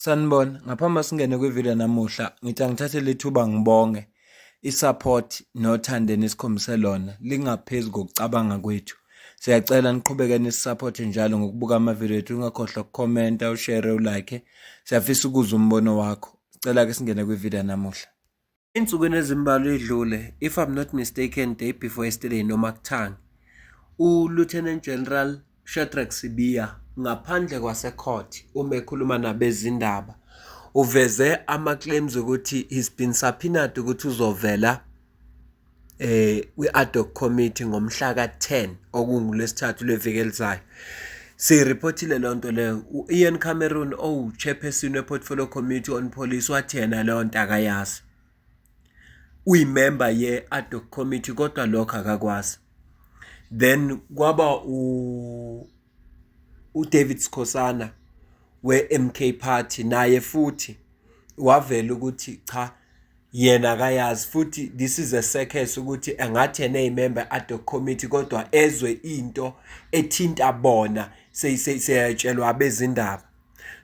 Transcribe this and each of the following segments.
Sanibona, ngaphambi singene kwivideo namuhla, ngithi angithathe lethuba ngibonge i-support nothando enikhombise lona lingaphezu kokucabanga kwethu. Siyacela niqhubeke nisiphote njalo ngokubuka amavideo ethu, ungakhohlwa ukukhomenta, ushare, ulike. Siyafisa ukuzwa umbono wakho. Sicela ke singene kwivideo namuhla. Insukwini ezimbalwa edlule, if I'm not mistaken, day before yesterday noma kuthanga, Lieutenant General Sibiya ngaphandle kwase-court uma ekhuluma nabezindaba uveze ama-claims ukuthi he's been subpoenaed ukuthi uzovela kwi-ad hoc committee ngomhla ka-10 okungolwesithathu lweviki elizayo. Siyiripothile leyo nto leyo. U-Ian Cameron chairperson we-portfolio committee on police wathi yena leyo nto akayazi, uyimember ye-ad hoc committee kodwa lokho akakwazi. Then kwaba uDavid Skhosana we-MK Party naye futhi wavela ukuthi cha yena akayazi, futhi this is a circus ukuthi engathi yena eyimember ad hoc committee kodwa ezwe into ethinta bona seyitshelwa abezindaba.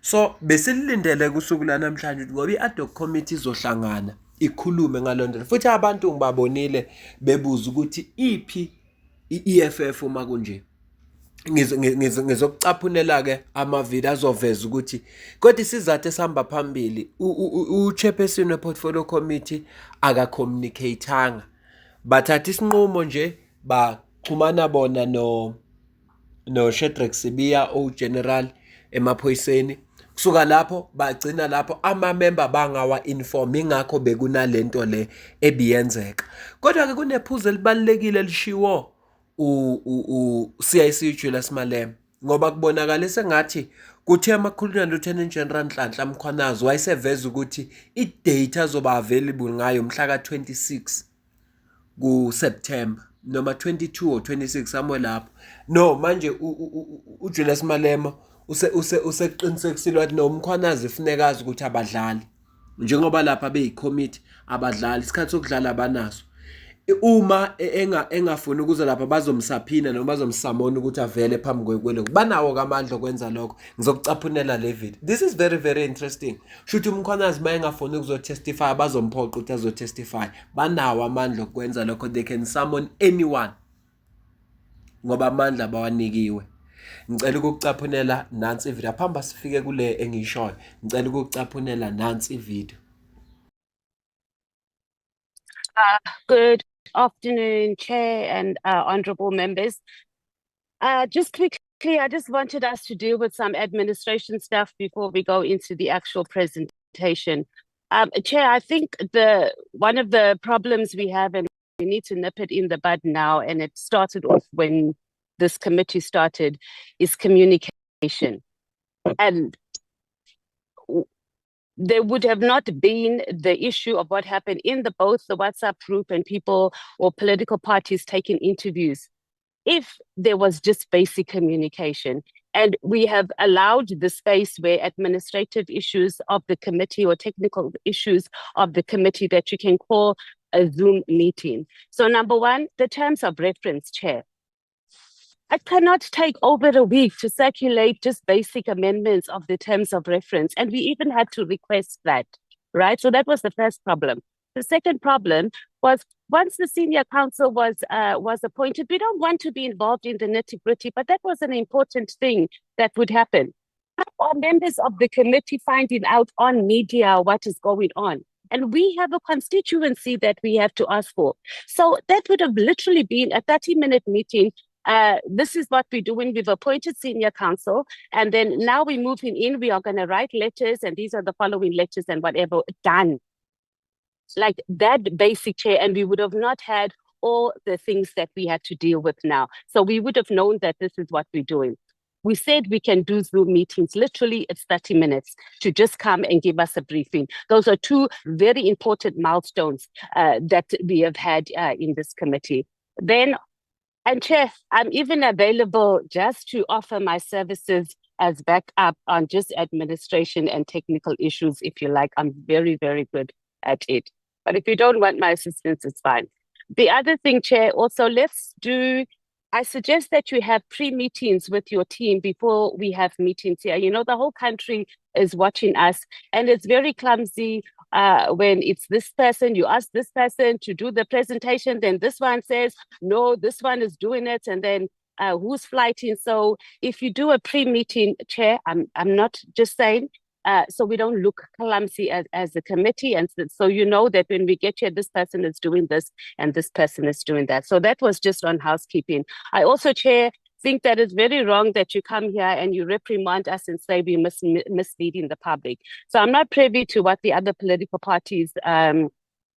So besilindele kusuku lanamhlanje ukuthi ngoba i-ad hoc committee izohlangana ikhulume ngalonto, futhi abantu ngibabonile bebuza ukuthi iphi i-EFF uma kunje. Ngizokucaphunela ke amavideo azoveza ukuthi kodwa isizathu esihamba phambili u-chairperson we-portfolio committee akacommunicateanga, bathatha isinqumo nje baxhumana bona Sibiya general emaphoyiseni. Kusuka lapho bagcina lapho ama-member bangawa-inform, ingakho bekunalento le ebiyenzeka. Kodwa-ke kunephuzu elibalulekile elishiwo CIC Julius Malema, ngoba kubonakala sengathi kuthe amakhuluma Lieutenant General Nhlanhla Mkhwanazi wayeseveza ukuthi i-date azoba available ngayo mhla ka-26 kuSeptember noma 22 or 26 somewhere lapho. No, manje uJulius Malema useqinisekisile wathi no, Mkhwanazi funeka azi ukuthi abadlali njengoba lapha beyi-committee abadlali isikhathi sokudlala abanaso. Uma engafuni ukuza lapha bazomsaphina noma bazomsamona ukuthi avele phambi kwelokhu, banawo amandla okwenza lokho. Ngizokucaphunela le video. This is very very interesting. Shuthi uMkhwanazi uma engafuni ukuzotestify bazomphoqa ukuthi azotestify. Banawo amandla okwenza lokho. They can summon anyone ngoba amandla bawanikiwe. Ngicela ukukucaphunela nansi ivideo phamba sifike kule engiyishoyo. Ngicela ukukucaphunela nansi ivideo. Good afternoon, Chair and honorable members. Just quickly, I just wanted us to deal with some administration stuff before we go into the actual presentation. Chair, I think one of the problems we have, and we need to nip it in the bud now, and it started off when this committee started, is communication. And there would have not been the issue of what happened in both the WhatsApp group and people or political parties taking interviews if there was just basic communication. And we have allowed the space where administrative issues of the committee or technical issues of the committee that you can call a Zoom meeting. So number one, the terms of reference, Chair. It cannot take over a week to circulate just basic amendments of the terms of reference. And we even had to request that, right? So that was the first problem. The second problem was once the senior counsel was appointed, we don't want to be involved in the nitty-gritty, but that was an important thing that would happen. How are members of the committee finding out on media what is going on? And we have a constituency that we have to ask for. So that would have literally been a 30-minute meeting. This is what we're doing. We've appointed senior counsel, and then now we're moving in. We are going to write letters, and these are the following letters and whatever, done. Like that basic, Chair, and we would have not had all the things that we had to deal with now. So we would have known that this is what we're doing. We said we can do Zoom meetings. Literally, it's 30 minutes to just come and give us a briefing. Those are two very important milestones that we have had in this committee. Then, and Chair, I'm even available just to offer my services as backup on just administration and technical issues, if you like. I'm very, very good at it. But if you don't want my assistance, it's fine. The other thing, Chair, also let's do I suggest that you have pre-meetings with your team before we have meetings here. You know, the whole country is watching us, and it's very clumsy when it's this person, you ask this person to do the presentation, then this one says, no, this one is doing it, and then who's flighting. So if you do a pre-meeting, Chair, I'm not just saying, so we don't look clumsy as a committee. And so you know that when we get here, this person is doing this and this person is doing that. So that was just on housekeeping. I also, Chair, think that it's very wrong that you come here and you reprimand us and say we're misleading the public. So I'm not privy to what the other political parties when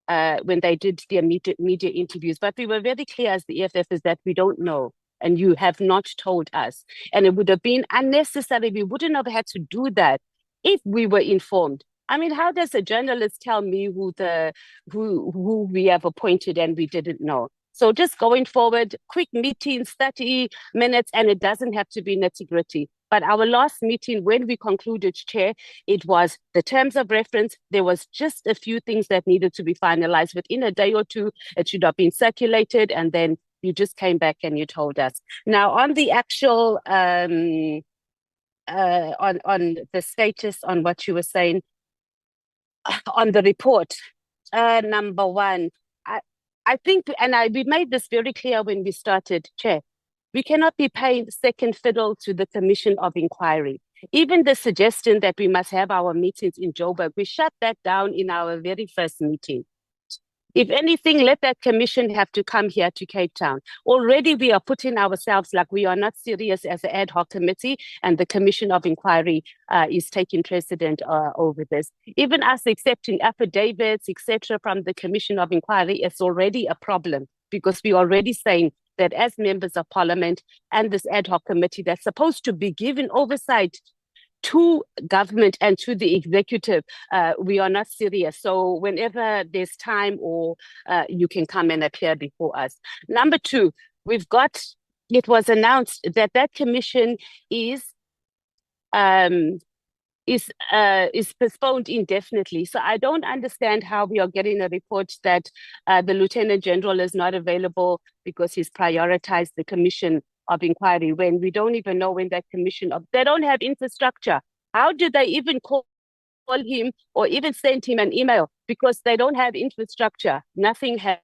they did their media interviews, but we were very clear as the EFF is that we don't know and you have not told us. And it would have been unnecessary. We wouldn't have had to do that if we were informed. I mean, how does a journalist tell me who we have appointed and we didn't know? So just going forward, quick meetings, 30 minutes, and it doesn't have to be nitty-gritty. But our last meeting, when we concluded, Chair, it was the terms of reference. There was just a few things that needed to be finalized. Within a day or two, it should have been circulated, and then you just came back and you told us. Now, on the actual, on the status on what you were saying, on the report, number one, I think, and we made this very clear when we started, Chair, we cannot be paying second fiddle to the Commission of Inquiry. Even the suggestion that we must have our meetings in Joburg, we shut that down in our very first meeting. If anything, let that commission have to come here to Cape Town. Already we are putting ourselves like we are not serious as an ad hoc committee, and the Commission of Inquiry is taking precedent over this. Even us accepting affidavits, etc., from the Commission of Inquiry is already a problem, because we're already saying that as members of Parliament and this ad hoc committee that's supposed to be given oversight to government and to the executive, we are not serious. So whenever there's time, or you can come and appear before us. Number two, it was announced that that commission is postponed indefinitely. So I don't understand how we are getting a report that the Lieutenant General is not available because he's prioritized the Commission of Inquiry, when we don't even know when that they don't have infrastructure. How do they even call him or even send him an email? Because they don't have infrastructure. Nothing has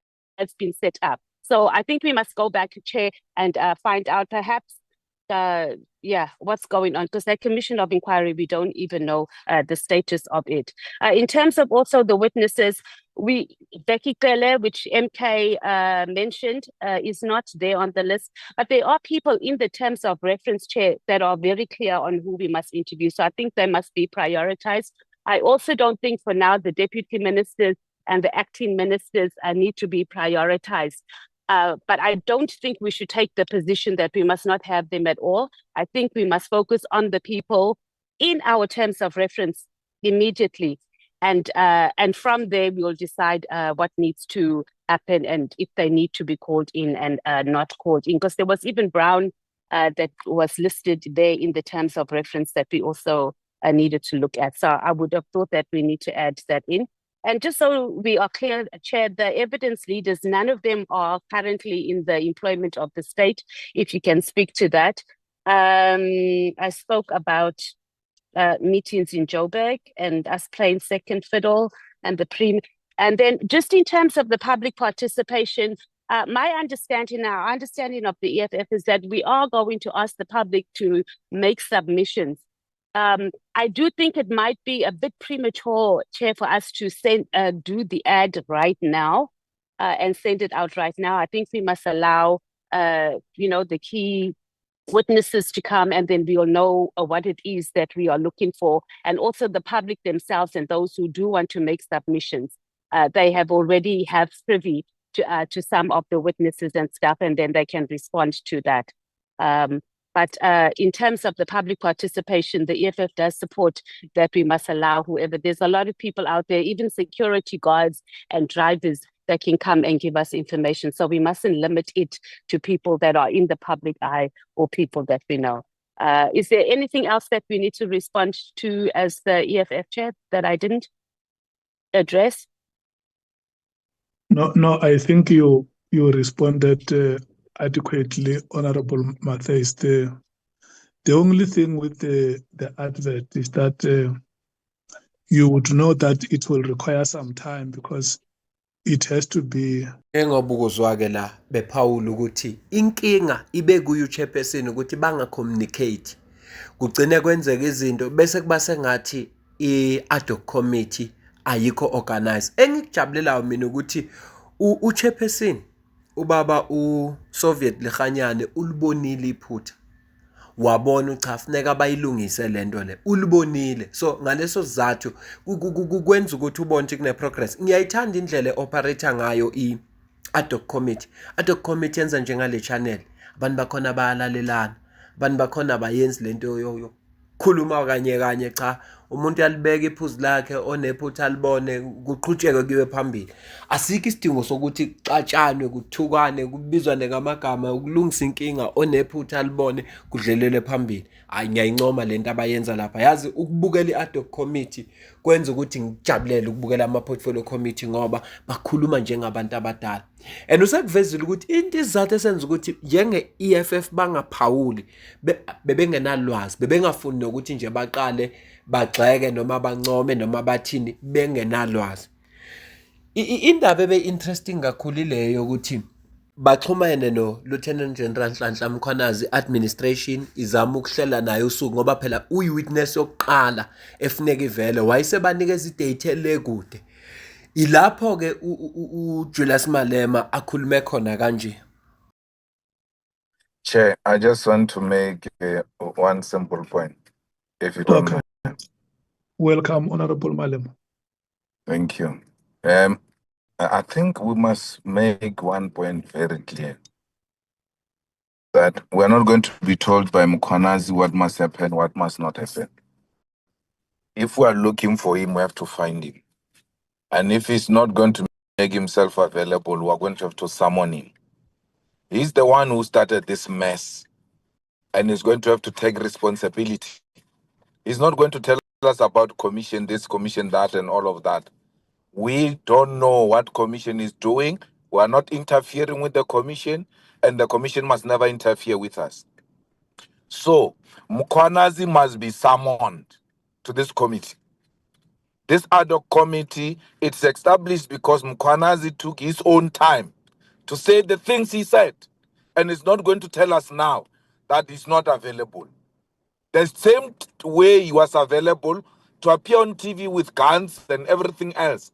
been set up. So I think we must go back, Chair, and find out perhaps what's going on, because that Commission of Inquiry, we don't even know the status of it. In terms of also the witnesses, Becky Kele, which MK mentioned, is not there on the list, but there are people in the terms of reference, Chair, that are very clear on who we must interview. So I think they must be prioritized. I also don't think for now the deputy ministers and the acting ministers need to be prioritized. But I don't think we should take the position that we must not have them at all. I think we must focus on the people in our terms of reference immediately. And from there, we will decide what needs to happen and if they need to be called in and not called in. Because there was even Brown that was listed there in the terms of reference that we also needed to look at. So I would have thought that we need to add that in. And just so we are clear, Chair, the evidence leaders, none of them are currently in the employment of the state, if you can speak to that. I spoke about meetings in Joburg and us playing second fiddle and and then just in terms of the public participation, our understanding of the EFF is that we are going to ask the public to make submissions. I do think it might be a bit premature, Chair, for us to do the ad right now and send it out right now. I think we must allow, the key witnesses to come, and then we'll know what it is that we are looking for. And also the public themselves and those who do want to make submissions, they have already privy to some of the witnesses and stuff, and then they can respond to that. But in terms of the public participation, the EFF does support that we must allow whoever. There's a lot of people out there, even security guards and drivers, that can come and give us information. So we mustn't limit it to people that are in the public eye or people that we know. Is there anything else that we need to respond to as the EFF Chair that I didn't address? No, I think you responded adequately, Honorable Matthias. The only thing with the advert is that you would know that it will require some time because it has to be. Njengoba ukuzwa-ke la bephawula ukuthi inkinga ibe kuye uchairperson ukuthi banga-communicate kugcine kwenzeka izinto bese kuba sengathi i-ad hoc committee ayikho organized. Engikujabulelayo mina ukuthi uchairperson ubaba uSoviet Lechanyane ulibonile iphutha, wabona cha funeka bayilungise lento le, ulibonile. So ngaleso sizathu kwenza ukuthi ubone ukuthi kune-progress. Ngiyayithanda indlela e-operator ngayo i-ad hoc committee. Ad hoc committee yenza njengale channel, abantu bakhona bayalalelana, abantu bakhona abayenzi lento yokukhuluma kanye kanye, cha umuntu uyalibeka iphuzu lakhe, onephutha alibone kuqhutshekwe kuyiwe phambili. Asikho isidingo sokuthi kucatshanwe, kuthukane, kubizwane ngamagama ukulungisa inkinga, onephutha alibone kudlelele phambili. Hayi, ngiyayincoma lento abayenza lapha. Yazi ukubukela i-ad hoc committee kwenza ukuthi ngijabulele ukubukela ama-portfolio committee ngoba bakhuluma njengabantu abadala. And usekuvezile ukuthi into izathu esenza ukuthi njenge-EFF bangaphawuli bebengenalwazi, bebengafuni nokuthi nje baqale bagxeke noma bancome noma bathini bengenalwazi. Indaba ebe-interesting kakhulu ileyo ukuthi baxhumene no-Lieutenant General Nhlanhla Mkhwanazi administration izama ukuhlela naye usuku ngoba phela uyi-witness yokuqala efuneka ivele, wayesebanikeza idate elekude. Ilapho-ke uJulius Malema akhulume khona kanje. Chair, I just want to make one simple point, if you don't mind. Welcome, Honorable Malema. Thank you. I think we must make one point very clear, that we're not going to be told by Mkhwanazi what must happen, what must not happen. If we are looking for him, we have to find him. And if he's not going to make himself available, we're going to have to summon him. He's the one who started this mess, and he's going to have to take responsibility. He's not going to tell us about commission this, commission that, and all of that. We don't know what commission is doing. We are not interfering with the commission, and the commission must never interfere with us. So, Mkhwanazi must be summoned to this committee. This ad hoc committee, it's established because Mkhwanazi took his own time to say the things he said, and is not going to tell us now that he's not available. The same way he was available to appear on TV with guns and everything else,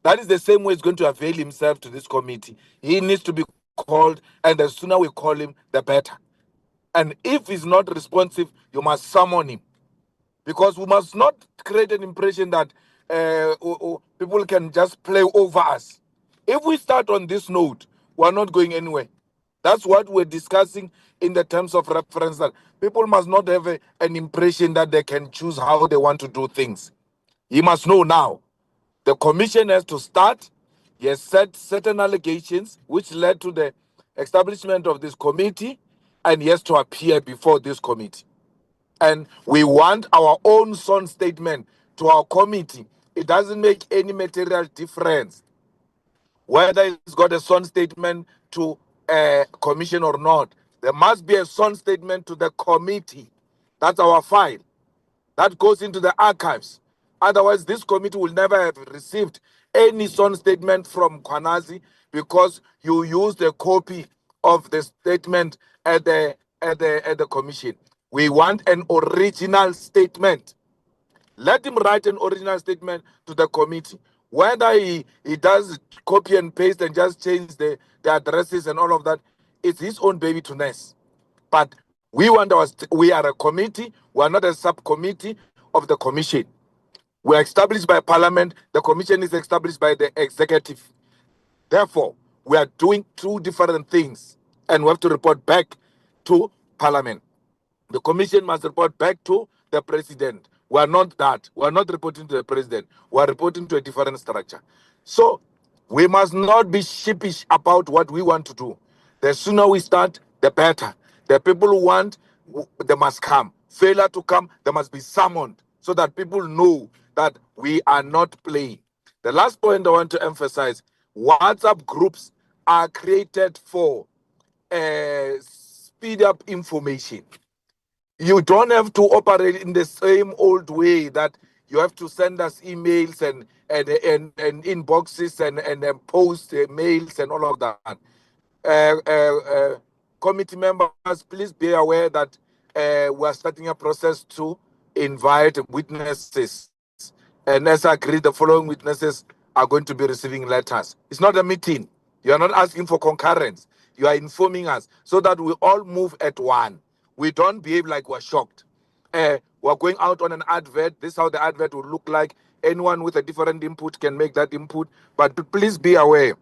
that is the same way he's going to avail himself to this committee. He needs to be called, and the sooner we call him, the better. And if he's not responsive, you must summon him. Because we must not create an impression that people can just play over us. If we start on this note, we're not going anywhere. That's what we're discussing in the terms of reference, that people must not have an impression that they can choose how they want to do things. You must know now, the commission has to start. He has set certain allegations which led to the establishment of this committee, and he has to appear before this committee. And we want our own sworn statement to our committee. It doesn't make any material difference whether it's got a sworn statement to a commission or not. There must be a sworn statement to the committee. That's our file. That goes into the archives. Otherwise, this committee will never have received any sworn statement from Mkhwanazi, because you used a copy of the statement at the commission. We want an original statement. Let him write an original statement to the committee. Whether he does copy and paste and just change the addresses and all of that, it's his own baby to nurse. But we are a committee. We are not a subcommittee of the commission. We are established by Parliament. The commission is established by the executive. Therefore, we are doing two different things, and we have to report back to Parliament. The commission must report back to the president. We are not that. We are not reporting to the president. We are reporting to a different structure. So we must not be sheepish about what we want to do. The sooner we start, the better. The people who want, they must come. Failure to come, they must be summoned, so that people know that we are not playing. The last point I want to emphasize, WhatsApp groups are created for speed up information. You don't have to operate in the same old way that you have to send us emails and inboxes and post mails and all of that. Committee members, please be aware that we are starting a process to invite witnesses. And as agreed, the following witnesses are going to be receiving letters. It's not a meeting. You are not asking for concurrence. You are informing us so that we all move at one. We don't behave like we're shocked. We're going out on an advert. This is how the advert will look like. Anyone with a different input can make that input. But please be aware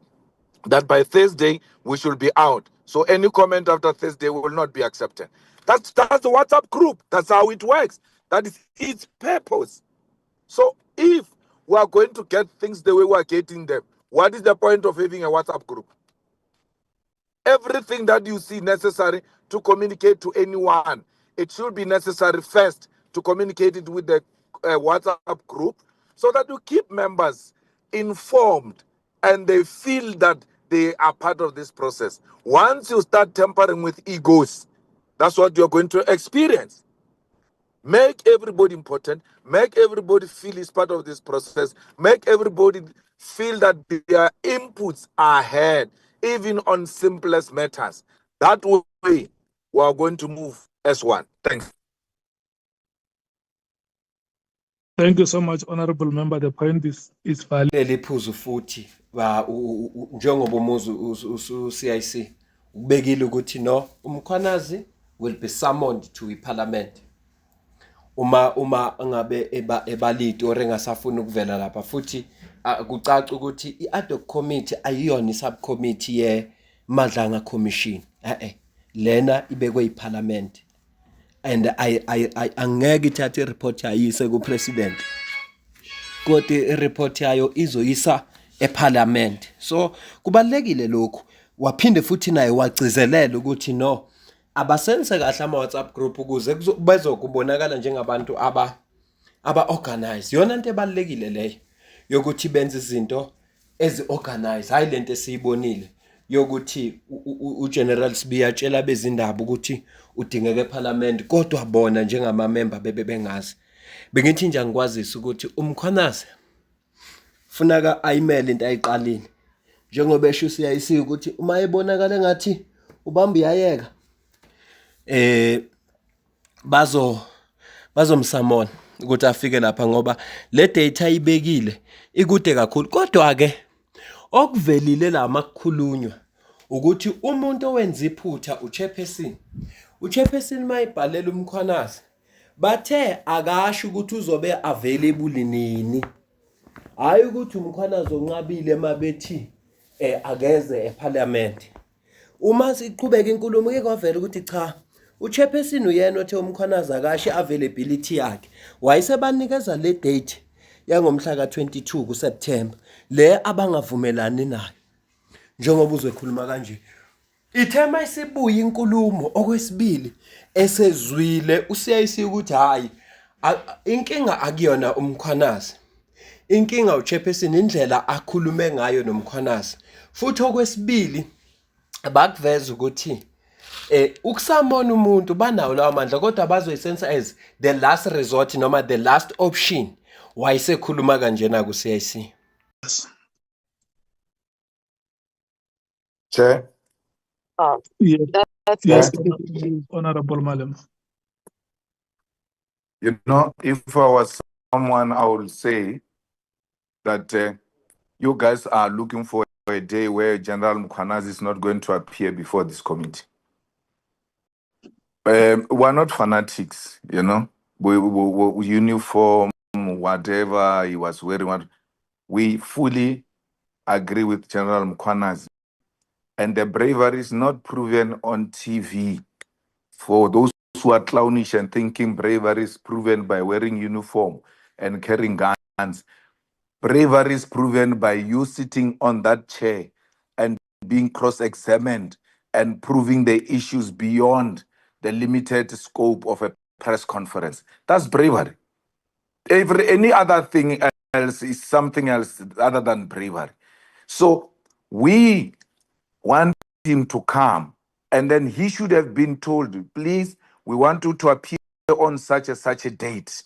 that by Thursday we should be out. So any comment after Thursday will not be accepted. That's the WhatsApp group. That's how it works. That is its purpose. So if we are going to get things the way we are getting them, what is the point of having a WhatsApp group? Everything that you see necessary to communicate to anyone, it should be necessary first to communicate it with the WhatsApp group so that you keep members informed and they feel that they are part of this process. Once you start tampering with egos, that's what you're going to experience. Make everybody important. Make everybody feel is part of this process. Make everybody feel that their inputs are heard, even on simplest matters. That way, we are going to move as one. Thanks. Thank you so much, Honorable Member. The point is valid. Leli phuzu futhi njengoba umuzi CIC ubekile ukuthi no Mkhwanazi will be summoned to iParliament. Uma ngabe ebaliti or engasafuna ukuvela lapha futhi kucaca ukuthi i-ad hoc committee ayiyona i-subcommittee ye-Madlanga Commission. Lena ibekwe iParliament. And angeke ithathe i-report ayise ku-president. Kodwa i-report yayo izoyisa eParliament. So kubalekile lokhu. Waphinde futhi naye wagcizelela ukuthi no abasenze kahle ama-WhatsApp group ukuze bezokubonakala njengabantu aba-organize. Yona into ebalekile leyo yokuthi benze izinto ezi-organize. Hayi lento esiyibonile yokuthi uGeneral Sibiya tshela bezindaba ukuthi udingeka eParliament kodwa bona njengama-member bengazi. Bengithi nje angikwazisa ukuthi uMkhwanazi funeka ayimele into ayiqalile njengoba esho CIC ukuthi uma ebonakala engathi ubamba iyayeka bazomsamona ukuthi afike lapha ngoba le data ibekile ikude kakhulu. Kodwa ke okuvelile la makukhulunywa ukuthi umuntu owenza iphutha uChairperson mayibhalela uMkhwanazi bathe akasho ukuthi uzobe available nini. Hayi ukuthi uMkhwanazi onqabile mabethi akeze eParliament. Uma siqhubeka inkulumo ke kwavela ukuthi cha uChairperson uyena othe uMkhwanazi akasho availability yakhe. Wayesebanikeza le date yangomhla ka22 kuSeptember le abangavumelani nayo. Njengoba uzokhuluma kanje ithema isibuya inkulumo okwesibili esezwile uCIC ukuthi hayi inkinga akuyona uMkhwanazi. Inkinga uChairperson indlela akhulume ngayo noMkhwanazi. Futhi okwesibili bakuveza ukuthi ukusamona umuntu banawo lawo mandla kodwa bazoyisensa as the last resort noma the last option. Wayesekhuluma kanjena ku CIC. Chair. Yes, Honorable Malema. You know, if I was someone, I would say that you guys are looking for a day where General Mkhwanazi is not going to appear before this committee. We're not fanatics, you know. We uniform, whatever he was wearing. We fully agree with General Mkhwanazi. And the bravery is not proven on TV. For those who are clownish and thinking bravery is proven by wearing uniform and carrying guns, bravery is proven by you sitting on that chair and being cross-examined and proving the issues beyond the limited scope of a press conference. That's bravery. Any other thing else is something else other than bravery. So we want him to come And then he should have been told, please, we want you to appear on such a date.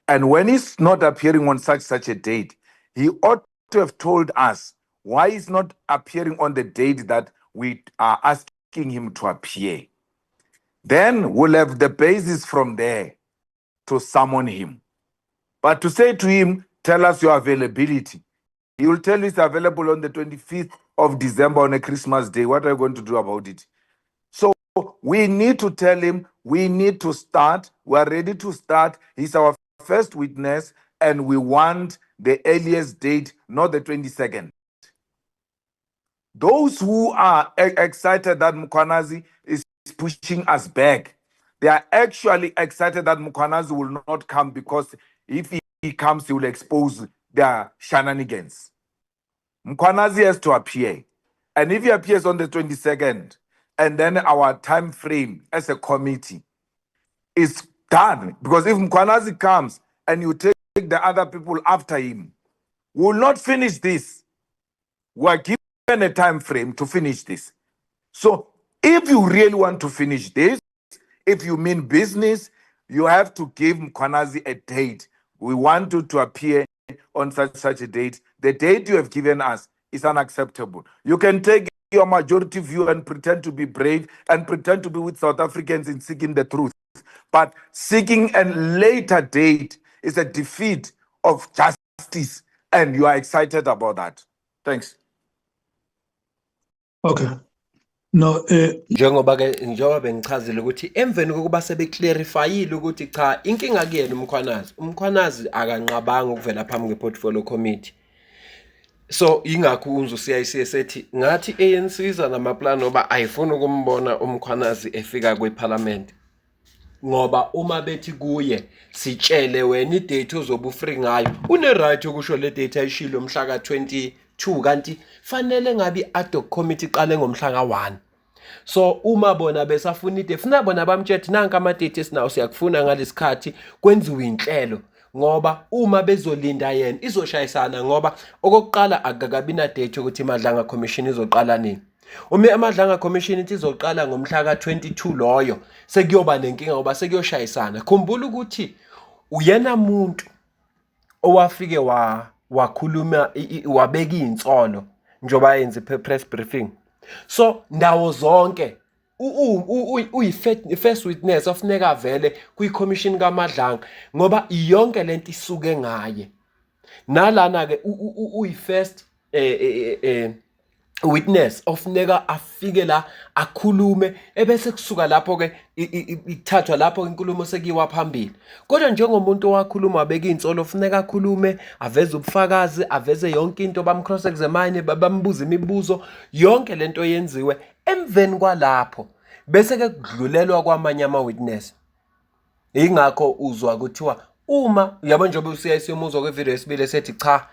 And when he's not appearing on such a date, he ought to have told us why he's not appearing on the date that we are asking him to appear. Then we'll have the basis from there to summon him. But to say to him, tell us your availability. He will tell you it's available on the 25th of December on a Christmas day. What are you going to do about it? So we need to tell him, we need to start. We are ready to start. He's our first witness, and we want the earliest date, not the 22nd. Those who are excited that Mkhwanazi is pushing us back, they are actually excited that Mkhwanazi will not come, because if he comes, he will expose their shenanigans. Mkhwanazi has to appear. And if he appears on the 22nd, and then our time frame as a committee is done, because if Mkhwanazi comes and you take the other people after him, we will not finish this. We are given a time frame to finish this. So if you really want to finish this, if you mean business, you have to give Mkhwanazi a date. We want you to appear on such a date. The date you have given us is unacceptable. You can take your majority view and pretend to be brave and pretend to be with South Africans in seeking the truth. But seeking a later date is a defeat of justice, and you are excited about that. Thanks. Okay. No, njengoba bengichazile ukuthi emveni kokuba sebeclarifyile ukuthi cha inkinga kuyena uMkhwanazi akanqabanga ukuvela phambi kweportfolio committee. So ingakho unzu CIC sethi ngathi ANC iza namaplani oba ayifuni ukumbona uMkhwanazi efika kweparliament, ngoba uma bethi kuye sitshele wena idate ozobu free ngayo, une right ukusho le date ayishilo mhla ka-22, kanti fanele ngabe ad hoc committee iqale ngomhla ka-1. So uma bona besafuna ide funa bona bamtshethi nanka ama-date esinawo siyakufuna ngalesikhathi kwenziwe inhlelo, ngoba uma bezolinda yena izoshayisana, ngoba okokuqala akakabi na date ukuthi iMadlanga Commission izoqala nini. Uma iMadlanga Commission ithi izoqala ngomhla ka-22 loyo sekuyoba nenkinga ngoba sekuyoshayisana. Khumbula ukuthi uyena muntu owafike wakhuluma wabeka insolo njoba yenza press briefing. So ndawo zonke first witness ofuneka avele kwi-commission kaMadlanga, ngoba yonke lento isuke ngaye. Nalana ke uyi-first witness ofuneka afike la akhulume, ebese kusuka lapho ke ithathwa lapho inkulumo sekiwa phambili. Kodwa njengomuntu owakhuluma wabeka insolo ofuneka akhulume, aveze ubufakazi, aveze yonke into, bamcross examine, bambuza imibuzo, yonke lento yenziwe. Emveni kwalapho bese ke kudlulelwa kwamanye ama-witness. Ingakho uzwa kuthiwa uma yabo njengoba uCIC umuzwa kwevideo yesibili esethi cha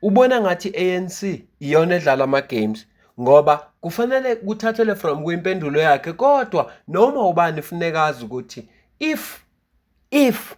ubona ngathi ANC iyona edlala ama-games, ngoba kufanele kuthathelwe from kwimpendulo yakhe. Kodwa noma ubani funekazi ukuthi if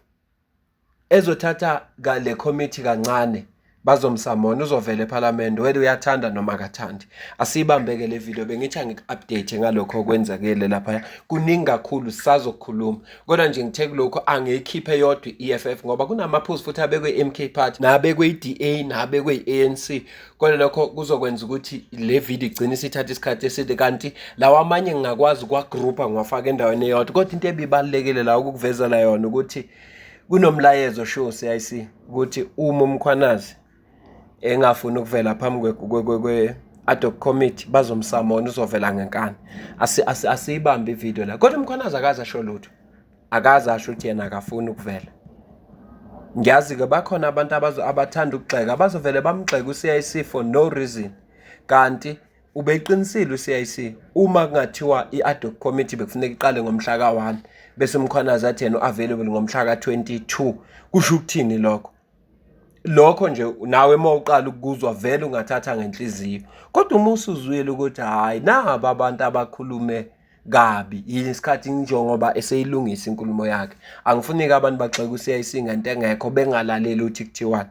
ezothatha le committee kancane bazomsamona uzovela eParliament, whether uyathanda noma akathandi. Asibambeke le video, bengithi ngiku-update ngalokho okwenzakele lapha. Kuningi kakhulu sisazokhuluma, kodwa nje ngithe kulokho angiyikhiphe yodwa i-EFF ngoba kunamaphuzu futhi abekwe MK Party nabekwe iDA nabekwe iANC. Kodwa lokho kuzokwenza ukuthi le video igcine isithatha isikhathi eside, kanti lawa amanye ngingakwazi ukwagroupa ngiwafaka endaweni eyodwa. Kodwa into ebibalekile la ukukuvezela yona ukuthi kunomlayezo show CIC ukuthi uma uMkhwanazi engafuni ukuvela phambi kwe-ad hoc committee bazomsamona uzovela ngenkani. Asiyibambe ivideo la. Kodwa uMkhwanazi akaze asho lutho, akaze asho ukuthi yena akafuni ukuvela. Ngiyazi-ke bakhona abantu abathanda ukugxeka, abazovele bamgxeka uCIC for no reason, kanti ubeqinisile uCIC uma kungathiwa i-ad hoc committee bekufuneka iqale ngomhla ka-1 bese uMkhwanazi athi yena available ngomhla ka-22. Kusho ukuthini lokho? Lokho nje nawe uma uqala ukuzwa vele ungathatha ngenhliziyo. Kodwa uma usuzwile ukuthi hayi naba abantu abakhulume kabi isikhathi njengoba eseyilungisa inkulumo yakhe, angifuneki abantu bagxeka uCIC ngento engekho bengalaleli ukuthi kuthiwani.